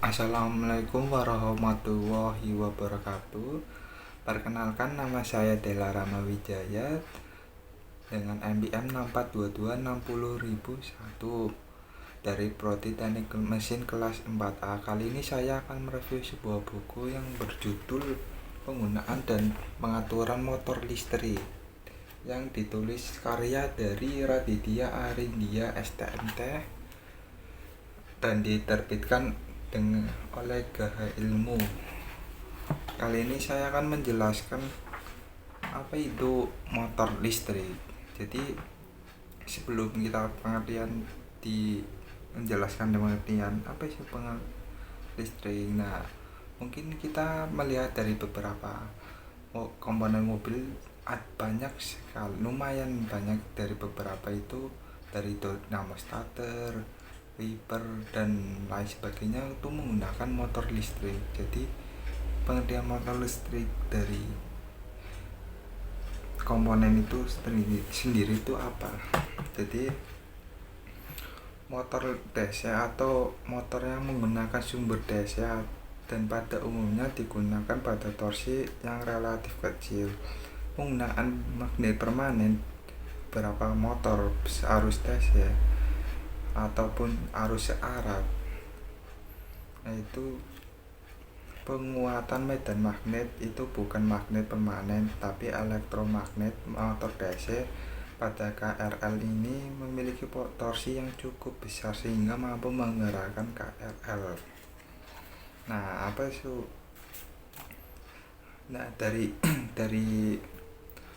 Assalamualaikum warahmatullahi wabarakatuh. Perkenalkan, nama saya Dela Rama Wijaya dengan NPM 642260001 dari Prodi Teknik Mesin kelas 4A. Kali ini saya akan mereview sebuah buku yang berjudul Penggunaan dan Pengaturan Motor Listrik yang ditulis karya dari Raditya Arindia STMT dan diterbitkan oleh Garaha Ilmu. Kali ini saya akan menjelaskan apa itu motor listrik. Jadi sebelum kita menjelaskan pengertian apa sih listrik. Nah, mungkin kita melihat dari beberapa komponen mobil banyak sekali, lumayan banyak. Dari beberapa itu dari dinamo starter, wiper dan lain sebagainya itu menggunakan motor listrik. Jadi pengertian motor listrik dari komponen itu sendiri itu apa? Jadi motor DC atau motor yang menggunakan sumber DC dan pada umumnya digunakan pada torsi yang relatif kecil. Penggunaan magnet permanen beberapa motor arus DC ataupun arus searah, yaitu penguatan medan magnet itu bukan magnet permanen tapi elektromagnet. Motor DC pada KRL ini memiliki torsi yang cukup besar sehingga mampu menggerakkan KRL. Nah, apa itu? Nah, dari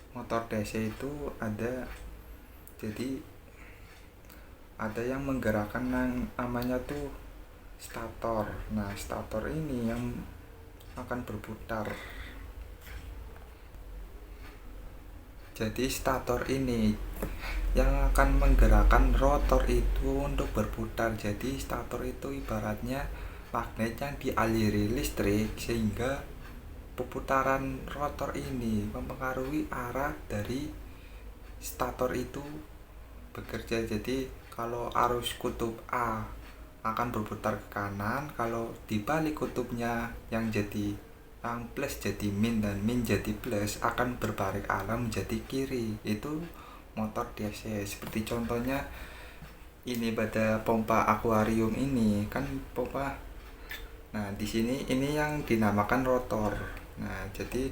motor DC itu ada yang menggerakkan yang namanya tuh stator. Nah, stator ini yang akan berputar. Jadi stator ini yang akan menggerakkan rotor itu untuk berputar. Jadi stator itu ibaratnya magnet yang dialiri listrik sehingga perputaran rotor ini mempengaruhi arah dari stator itu bekerja. Jadi kalau arus kutub A akan berputar ke kanan, kalau dibalik kutubnya yang plus jadi min dan min jadi plus akan berbalik arah menjadi kiri. Itu motor DC. Seperti contohnya ini pada pompa akuarium ini kan pompa. Nah, di sini ini yang dinamakan rotor. Nah, jadi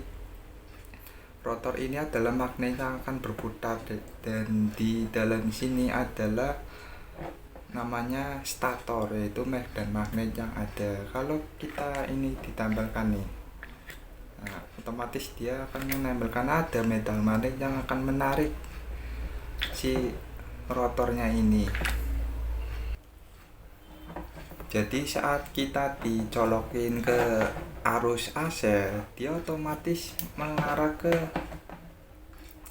rotor ini adalah magnet yang akan berputar dan di dalam sini adalah namanya stator, yaitu medan magnet yang ada. Kalau kita ini ditambahkan nih, nah, otomatis dia akan menempelkan ada medan magnet yang akan menarik si rotornya ini. Jadi saat kita dicolokin ke arus AC, dia otomatis mengarah ke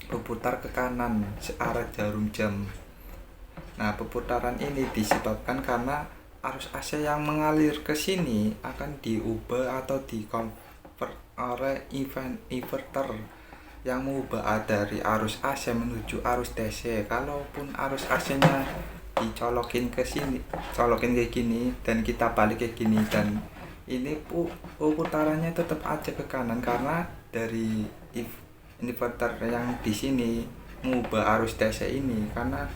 berputar ke kanan searah jarum jam. Nah, perputaran ini disebabkan karena arus AC yang mengalir ke sini akan diubah atau dikonvert oleh inverter yang mengubah dari arus AC menuju arus DC. Kalaupun arus AC-nya dicolokin ke sini, colokin kayak gini dan kita balik kayak gini, dan ini putarannya tetap aja ke kanan karena dari inverter yang di sini mengubah arus DC ini karena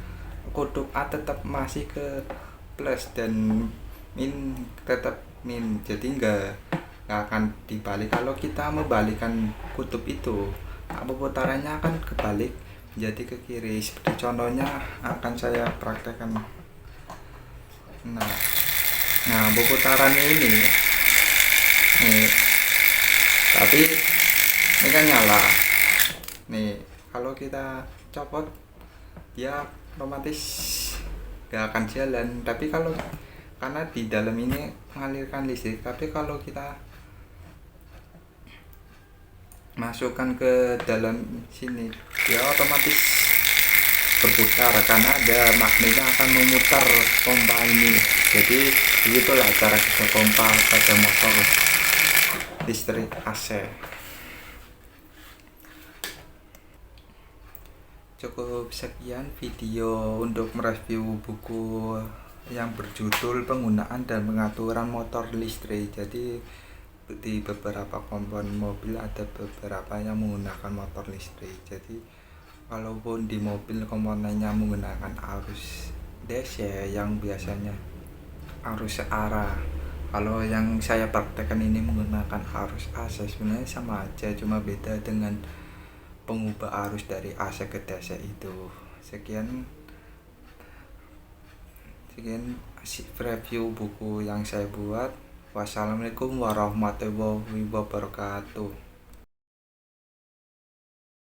kutub A tetap masih ke plus dan min tetap min. Jadi nggak akan dibalik. Kalau kita membalikkan kutub itu, putarannya akan kebalik jadi ke kiri. Seperti contohnya akan saya praktekkan. Nah, putaran ini nih, tapi ini kan nyala nih. Kalau kita copot dia otomatis gak akan jalan. Tapi kalau karena di dalam ini mengalirkan listrik, tapi kalau kita masukkan ke dalam sini dia otomatis berputar karena ada magnet yang akan memutar pompa ini. Jadi begitulah cara kerja pompa pada motor listrik AC. Cukup sekian video untuk mereview buku yang berjudul Penggunaan dan Pengaturan Motor Listrik. Jadi di beberapa komponen mobil ada beberapa yang menggunakan motor listrik. Jadi walaupun di mobil komponennya menggunakan arus DC yang biasanya arus searah, kalau yang saya praktekkan ini menggunakan arus AC, sebenarnya sama aja, cuma beda dengan pengubah arus dari AC ke DC itu. Sekian review buku yang saya buat. Wassalamualaikum warahmatullahi wabarakatuh.